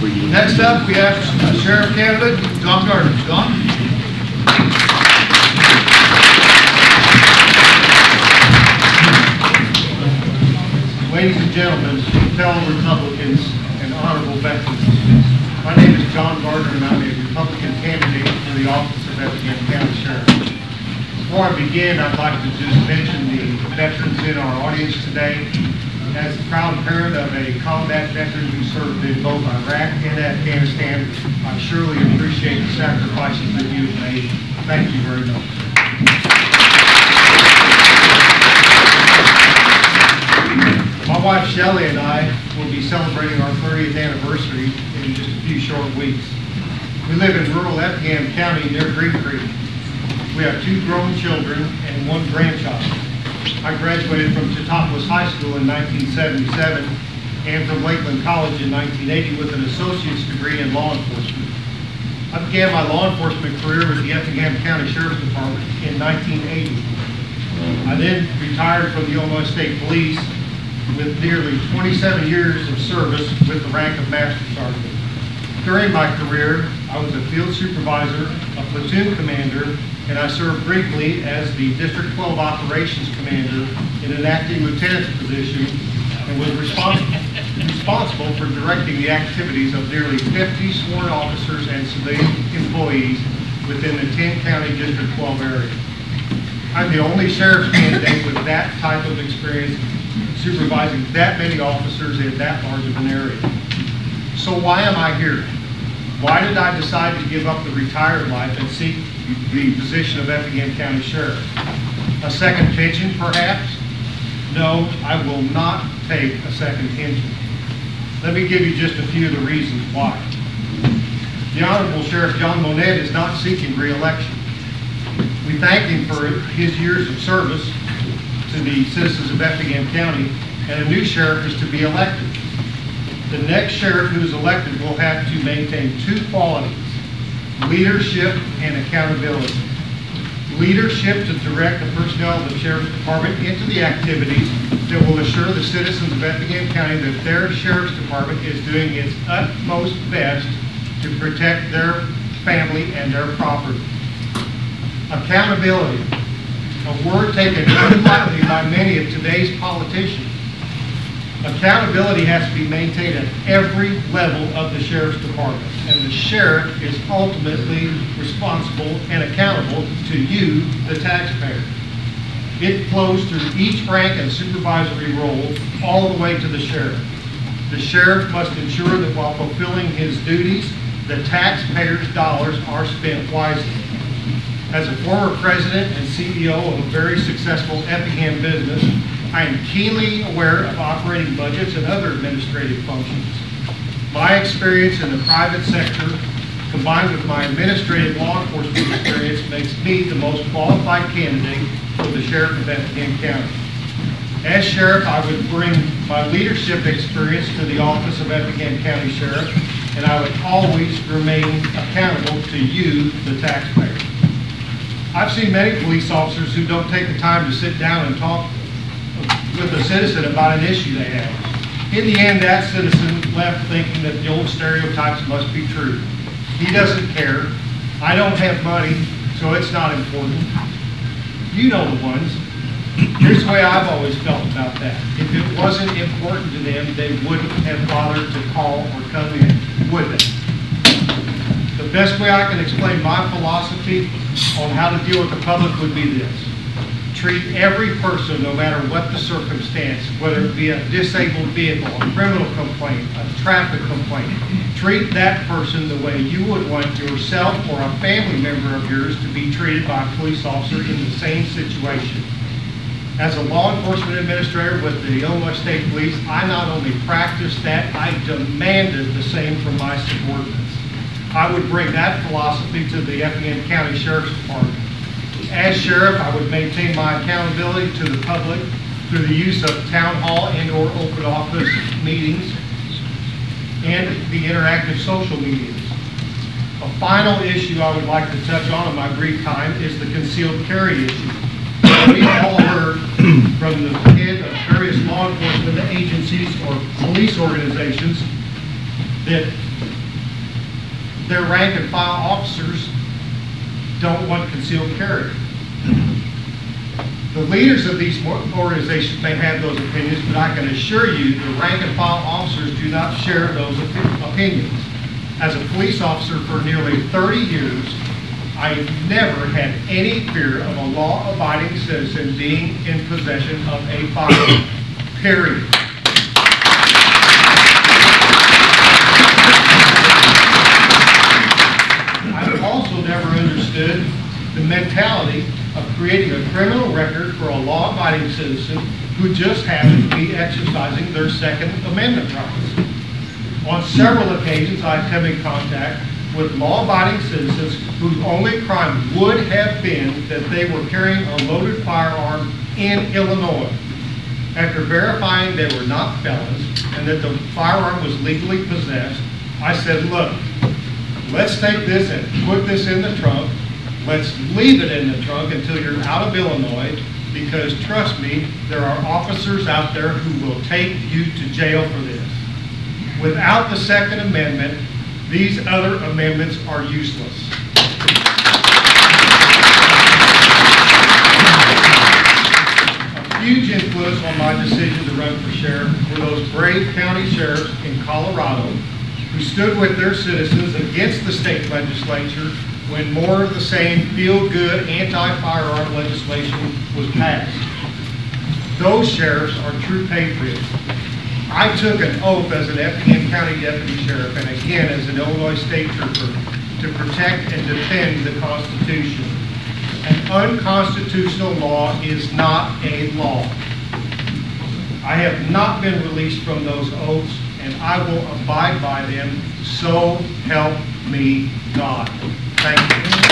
Next up, we have Sheriff candidate John Gardner. John? Ladies and gentlemen, fellow Republicans, and honorable veterans, my name is John Gardner, and I'm a Republican candidate for the office of Effingham County Sheriff. Before I begin, I'd like to just mention the veterans in our audience today. As the proud parent of a combat veteran who served in both Iraq and Afghanistan, I surely appreciate the sacrifices that you have made. Thank you very much. My wife Shelley and I will be celebrating our 30th anniversary in just a few short weeks. We live in rural Effingham County near Green Creek. We have 2 grown children and 1 grandchild. I graduated from Teutopolis High School in 1977 and from Lakeland College in 1980 with an associate's degree in law enforcement. I began my law enforcement career with the Effingham County Sheriff's Department in 1980. I then retired from the Illinois State Police with nearly 27 years of service with the rank of Master Sergeant. During my career, I was a field supervisor, a platoon commander, and I served briefly as the District 12 Operations Commander in an acting lieutenant's position and was responsible for directing the activities of nearly 50 sworn officers and civilian employees within the 10-county District 12 area. I'm the only sheriff's candidate with that type of experience supervising that many officers in that large of an area. So why am I here? Why did I decide to give up the retired life and seek the position of Effingham County Sheriff? A second pension, perhaps? No, I will not take a second pension. Let me give you just a few of the reasons why. The Honorable Sheriff John Monette is not seeking re-election. We thank him for his years of service to the citizens of Effingham County, and a new sheriff is to be elected. The next sheriff who is elected will have to maintain 2 qualities: leadership and accountability. Leadership to direct the personnel of the Sheriff's Department into the activities that will assure the citizens of Effingham County that their Sheriff's Department is doing its utmost best to protect their family and their property. Accountability, a word taken lightly by many of today's politicians. Accountability has to be maintained at every level of the Sheriff's Department, and the Sheriff is ultimately responsible and accountable to you, the taxpayer. It flows through each rank and supervisory role all the way to the Sheriff. The Sheriff must ensure that while fulfilling his duties, the taxpayers' dollars are spent wisely. As a former president and CEO of a very successful Effingham business, I am keenly aware of operating budgets and other administrative functions. My experience in the private sector, combined with my administrative law enforcement experience, makes me the most qualified candidate for the Sheriff of Effingham County. As Sheriff, I would bring my leadership experience to the office of Effingham County Sheriff, and I would always remain accountable to you, the taxpayer. I've seen many police officers who don't take the time to sit down and talk with a citizen about an issue they have. In the end, that citizen left thinking that the old stereotypes must be true. He doesn't care. I don't have money, so it's not important. You know the ones. Here's the way I've always felt about that. If it wasn't important to them, they wouldn't have bothered to call or come in, would they? The best way I can explain my philosophy on how to deal with the public would be this. Treat every person, no matter what the circumstance, whether it be a disabled vehicle, a criminal complaint, a traffic complaint. Treat that person the way you would want yourself or a family member of yours to be treated by a police officer in the same situation. As a law enforcement administrator with the Illinois State Police, I not only practiced that, I demanded the same from my subordinates. I would bring that philosophy to the Effingham County Sheriff's Department. As Sheriff, I would maintain my accountability to the public through the use of town hall and or open office meetings and the interactive social meetings. A final issue I would like to touch on in my brief time is the concealed carry issue. We've all heard from the head of various law enforcement agencies or police organizations that their rank and file officers don't want concealed carry. The leaders of these organizations may have those opinions, but I can assure you the rank and file officers do not share those opinions. As a police officer for nearly 30 years, I have never had any fear of a law-abiding citizen being in possession of a firearm, period. I've also never understood the mentality of creating a criminal record for a law-abiding citizen who just happens to be exercising their Second Amendment rights. On several occasions, I've come in contact with law-abiding citizens whose only crime would have been that they were carrying a loaded firearm in Illinois. After verifying they were not felons and that the firearm was legally possessed, I said, look, let's take this and put this in the trunk. Let's leave it in the trunk until you're out of Illinois, because trust me, there are officers out there who will take you to jail for this. Without the Second Amendment, these other amendments are useless. A huge influence on my decision to run for sheriff were those brave county sheriffs in Colorado who stood with their citizens against the state legislature when more of the same feel-good anti-firearm legislation was passed. Those sheriffs are true patriots. I took an oath as an Effingham County Deputy Sheriff and again as an Illinois State Trooper to protect and defend the Constitution. An unconstitutional law is not a law. I have not been released from those oaths, and I will abide by them, so help me God. Thank you.